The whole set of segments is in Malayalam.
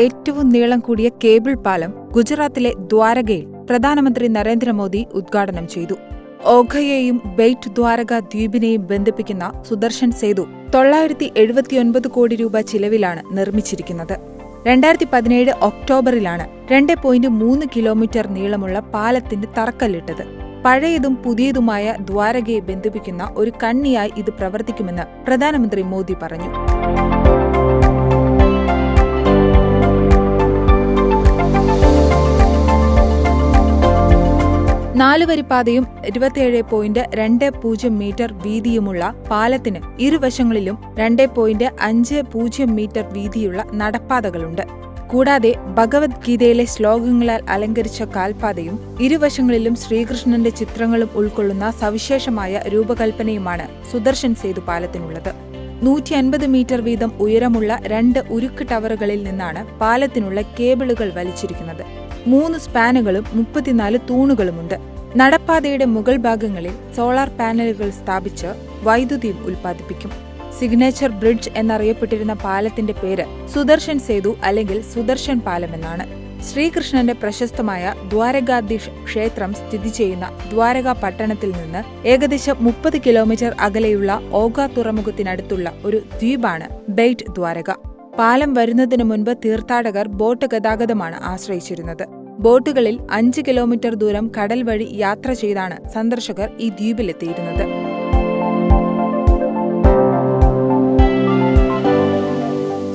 ഏറ്റവും നീളം കൂടിയ കേബിൾ പാലം ഗുജറാത്തിലെ ദ്വാരകയിൽ പ്രധാനമന്ത്രി നരേന്ദ്രമോദി ഉദ്ഘാടനം ചെയ്തു. ഓഖയെയും ബെയ്റ്റ് ദ്വാരക ദ്വീപിനെയും ബന്ധിപ്പിക്കുന്ന സുദർശൻ സേതു 979 കോടി രൂപ ചിലവിലാണ് നിർമ്മിച്ചിരിക്കുന്നത്. 2017 ഒക്ടോബറിലാണ് 2.3 കിലോമീറ്റർ നീളമുള്ള പാലത്തിന് തറക്കല്ലിട്ടത്. പഴയതും പുതിയതുമായ ദ്വാരകയെ ബന്ധിപ്പിക്കുന്ന ഒരു കണ്ണിയായി ഇത് പ്രവർത്തിക്കുമെന്ന് പ്രധാനമന്ത്രി മോദി പറഞ്ഞു. നാലുവരിപ്പാതയും 27.20 മീറ്റർ വീതിയുമുള്ള പാലത്തിന് ഇരുവശങ്ങളിലും 2.50 മീറ്റർ വീതിയുള്ള നടപ്പാതകളുണ്ട്. കൂടാതെ ഭഗവത്ഗീതയിലെ ശ്ലോകങ്ങളാൽ അലങ്കരിച്ച കാൽപാതയും ഇരുവശങ്ങളിലും ശ്രീകൃഷ്ണന്റെ ചിത്രങ്ങളും ഉൾക്കൊള്ളുന്ന സവിശേഷമായ രൂപകൽപ്പനയുമാണ് സുദർശൻ സേതു പാലത്തിനുള്ളത്. 150 മീറ്റർ വീതം ഉയരമുള്ള 2 ഉരുക്ക് ടവറുകളിൽ നിന്നാണ് പാലത്തിനുള്ള കേബിളുകൾ വലിച്ചിരിക്കുന്നത്. 3 സ്പാനുകളും 34 തൂണുകളുമുണ്ട്. നടപ്പാതയുടെ മുകൾ ഭാഗങ്ങളിൽ സോളാർ പാനലുകൾ സ്ഥാപിച്ച് വൈദ്യുതിയും ഉൽപ്പാദിപ്പിക്കും. സിഗ്നേച്ചർ ബ്രിഡ്ജ് എന്നറിയപ്പെട്ടിരുന്ന പാലത്തിന്റെ പേര് സുദർശൻ സേതു അല്ലെങ്കിൽ സുദർശൻ പാലം എന്നാണ്. ശ്രീകൃഷ്ണന്റെ പ്രശസ്തമായ ദ്വാരകാധീഷ് ക്ഷേത്രം സ്ഥിതി ചെയ്യുന്ന ദ്വാരക പട്ടണത്തിൽ നിന്ന് ഏകദേശം 30 കിലോമീറ്റർ അകലെയുള്ള ഓഖ തുറമുഖത്തിനടുത്തുള്ള ഒരു ദ്വീപാണ് ബെയ്റ്റ് ദ്വാരക. പാലം വരുന്നതിനു മുൻപ് തീർത്ഥാടകർ ബോട്ട് ഗതാഗതമാണ് ആശ്രയിച്ചിരുന്നത്. ബോട്ടുകളിൽ 5 കിലോമീറ്റർ ദൂരം കടൽ വഴി യാത്ര ചെയ്താണ് സന്ദർശകർ ഈ ദ്വീപിലെത്തിയിരുന്നത്.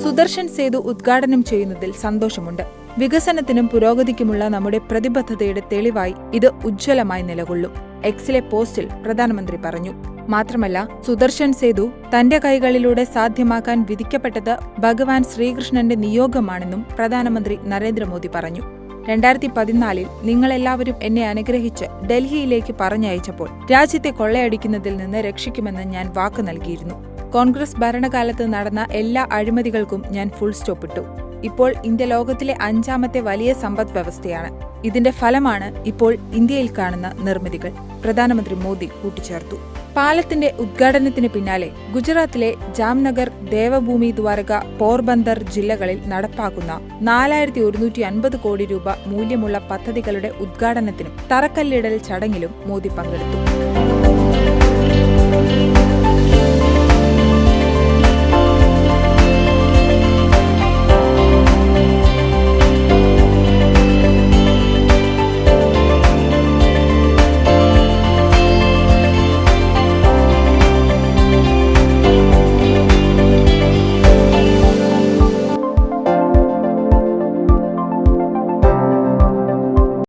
സുദർശൻ സേതു ഉദ്ഘാടനം ചെയ്യുന്നതിൽ സന്തോഷമുണ്ട്. വികസനത്തിനും പുരോഗതിക്കുമുള്ള നമ്മുടെ പ്രതിബദ്ധതയുടെ തെളിവായി ഇത് ഉജ്ജ്വലമായി നിലകൊള്ളും. എക്സിലെ പോസ്റ്റിൽ പ്രധാനമന്ത്രി പറഞ്ഞു. മാത്രമല്ല, സുദർശൻ സേതു തന്റെ കൈകളിലൂടെ സാധ്യമാക്കാൻ വിധിക്കപ്പെട്ടത് ഭഗവാൻ ശ്രീകൃഷ്ണന്റെ നിയോഗമാണെന്നും പ്രധാനമന്ത്രി നരേന്ദ്രമോദി പറഞ്ഞു. 2014 നിങ്ങളെല്ലാവരും എന്നെ അനുഗ്രഹിച്ച് ഡൽഹിയിലേക്ക് പറഞ്ഞയച്ചപ്പോൾ രാജ്യത്തെ കൊള്ളയടിക്കുന്നതിൽ നിന്ന് രക്ഷിക്കുമെന്ന് ഞാൻ വാക്ക് നൽകിയിരുന്നു. കോൺഗ്രസ് ഭരണകാലത്ത് നടന്ന എല്ലാ അഴിമതികൾക്കും ഞാൻ ഫുൾ സ്റ്റോപ്പ് ഇട്ടു. ഇപ്പോൾ ഇന്ത്യ ലോകത്തിലെ 5ാമത്തെ വലിയ സമ്പദ് വ്യവസ്ഥയാണ്. ഇതിന്റെ ഫലമാണ് ഇപ്പോൾ ഇന്ത്യയിൽ കാണുന്ന നിർമ്മിതികൾ, പ്രധാനമന്ത്രി മോദി കൂട്ടിച്ചേർത്തു. പാലത്തിന്റെ ഉദ്ഘാടനത്തിന് പിന്നാലെ ഗുജറാത്തിലെ ജാംനഗർ, ദേവഭൂമി ദ്വാരക, പോർബന്ദർ ജില്ലകളിൽ നടപ്പാക്കുന്ന 4150 കോടി രൂപ മൂല്യമുള്ള പദ്ധതികളുടെ ഉദ്ഘാടനത്തിനും തറക്കല്ലിടൽ ചടങ്ങിലും മോദി പങ്കെടുത്തു.